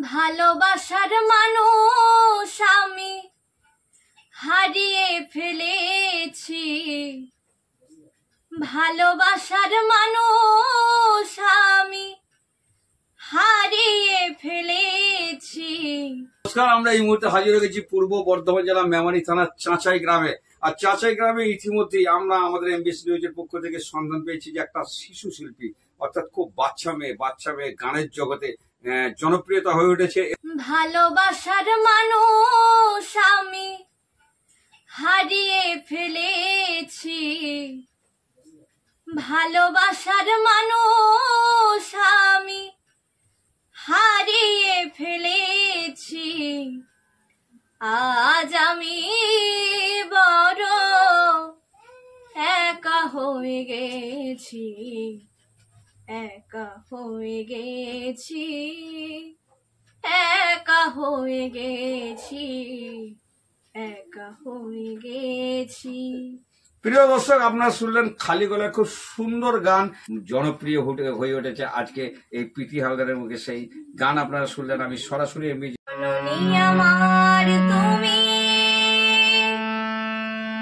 ভালোবাসার মানুষ আমি হারিয়ে ফেলেছি। ভালোবাসার মানুষ আমি হারিয়ে ফেলেছি। নমস্কার, আমরা এই মুহূর্তে হাজির হয়ে গেছি পূর্ব বর্ধমান জেলা মেমারি থানার চাঁচাই গ্রামে। আর চাঁচাই গ্রামে ইতিমধ্যেই আমরা আমাদের এমবিসি নিউজের পক্ষ থেকে সন্ধান পেয়েছি যে একটা শিশু শিল্পী, অর্থাৎ খুব বাচ্চা মেয়ে গানের জগতে জনপ্রিয়তা হয়ে উঠেছে। ভালোবাসার মানুষ আমি হারিয়ে ফেলেছি। ভালোবাসার মানুষ আমি হারিয়ে ফেলেছি। আজ আমি বড় একা হয়ে গেছি, একা হয়ে গেছি, একা হয়ে গেছি, একা হয়ে গেছি। প্রিয় দর্শক, আপনারা শুনলেন খালি গলায় খুব সুন্দর গান, জনপ্রিয় হয়ে উঠেছে আজকে এই প্রীতি হালদারের মুখে সেই গান আপনারা শুনলেন। আমি সরাসরি আমার তুমি,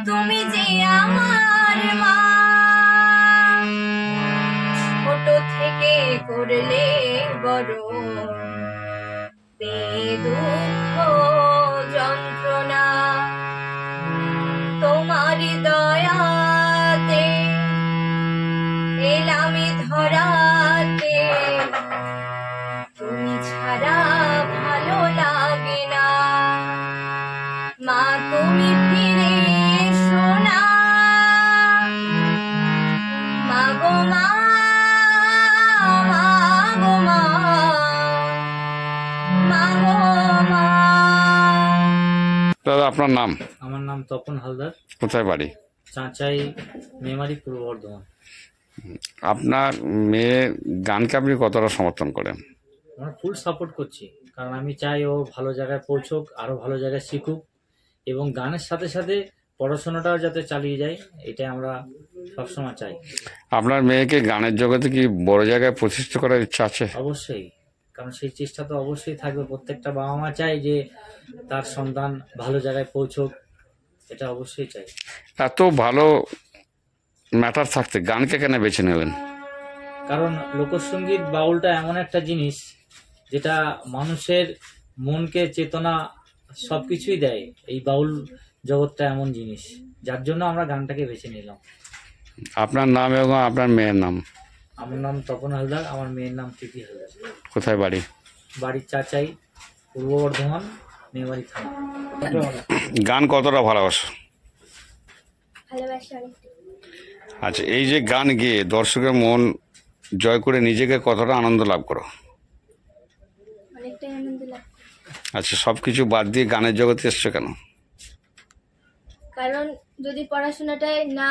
তুমি যে আমার মা, ছোট থেকে করলে বড়, দুঃখ যন্ত্রণা তোমার দয়াতে এলামি ধরাতে, তুমি ছাড়া ভালো লাগে না। মা তুমি ফিরে এসো না, মা গো মা, মা গো মা, মা গো মা। দাদা, আপনার নাম? আমার নাম তপন হালদার। কোথায় বাড়ি? চাঁচাই, মেমারি, পূর্ব বর্ধমান। আপনার মেয়ে গানকে আপনি কতটা সমর্থন করেন? আমরা ফুল সাপোর্ট করছি, কারণ আমি চাই ও ভালো জায়গায় পৌঁছুক, আরো ভালো জায়গায় শিখুক, এবং গানের সাথে সাথে পড়াশোনাটাও যাতে চালিয়ে যায়, এটাই আমরা সবসময় চাই। আপনার মেয়েকে গানের জগতে কি বড় জায়গায় প্রতিষ্ঠা করার ইচ্ছা আছে? অবশ্যই, কারণ সেই চেষ্টা তো অবশ্যই থাকবে। প্রত্যেকটা বাবা মা চাই যে তার সন্তান ভালো জায়গায় পৌঁছুক, এটা অবশ্যই চাই। এত ভালো ম্যাটার থাকতে গানকে কেন বেছে নেবেন? কারণ লোকসঙ্গীত বাউলটা এমন একটা জিনিস যেটা মানুষের মনকে চেতনা সবকিছুই দেয়। এই বাউল জগৎটা এমন জিনিস, যার জন্য আমরা গানটাকে বেছে নিলাম। আপনার নাম এবং আপনার মেয়ের নাম? আমার নাম তপন হালদার, আমার মেয়ের নাম প্রীতি হালদার। কোথায় বাড়ি? বাড়ির চাঁচাই, পূর্ব বর্ধমান, মেমারি থানা। গান কতটা ভালোবাসো? ভালোবাসা। আচ্ছা, এই যে গান গেয়ে দর্শকের মন জয় করে নিজেকে কতটা আনন্দ লাভ করো? অনেকটাই আনন্দ লাভ। আচ্ছা, সবকিছু বাদ দিয়ে গানের জগতে এসছো কেন? কারণ যদি পড়াশোনাটায় না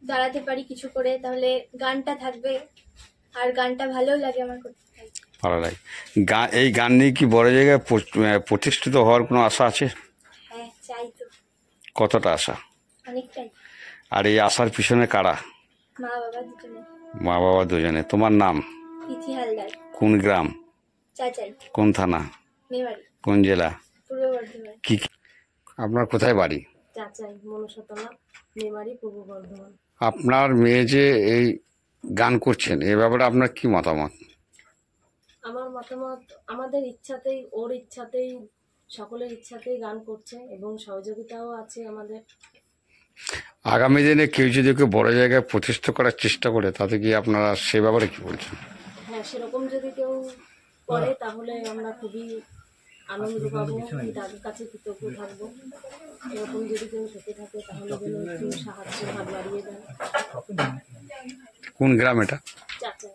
দাঁড়াতে পারি কিছু করে, তাহলে গানটা থাকবে, আর গানটা ভালো লাগে আমার করতে। ভালো লাগে। এই গান নিয়ে কি বড় জায়গায় প্রতিষ্ঠিত হওয়ার কোনো আশা আছে? হ্যাঁ, চাই তো। কতটা আশা? অনেকটাই। আর এই আশার পিছনে কারা? মা বাবা দুজনে। মা বাবা দুজনে। তোমার নাম? প্রীতি হালদার। কোন গ্রাম? চাচাই। কোন থানা? মেমারি। কোন জেলা? পূর্ব বর্ধমান। কি আপনার কোথায় বাড়ি? চাচাই, মনসতলা, মেমারি, পূর্ব বর্ধমান। আপনার মেয়ে যে এই গান করছেন, এ ব্যাপারে আপনার কি মতামত? আমার মতামত, আমাদের ইচ্ছাতেই, ওর ইচ্ছাতেই, সকলের ইচ্ছাতেই গান করছে, এবং সহযোগিতাও আছে আমাদের। আগামী দিনে কেউ যদি ওকে বড় জায়গায় প্রতিষ্ঠা করার চেষ্টা করে, তাতে কি আপনারা সে ব্যাপারে কি বলছেন? হ্যাঁ, সেরকম যদি কেউ করে তাহলে আমরা খুবই আনন্দ পাবো, তাদের কাছে কৃতজ্ঞ থাকবো। এরকম যদি কেউ থেকে থাকে তাহলে যেন একটু সাহায্যের হাত বাড়িয়ে দেন। কোন গ্রাম এটা? চাচাই।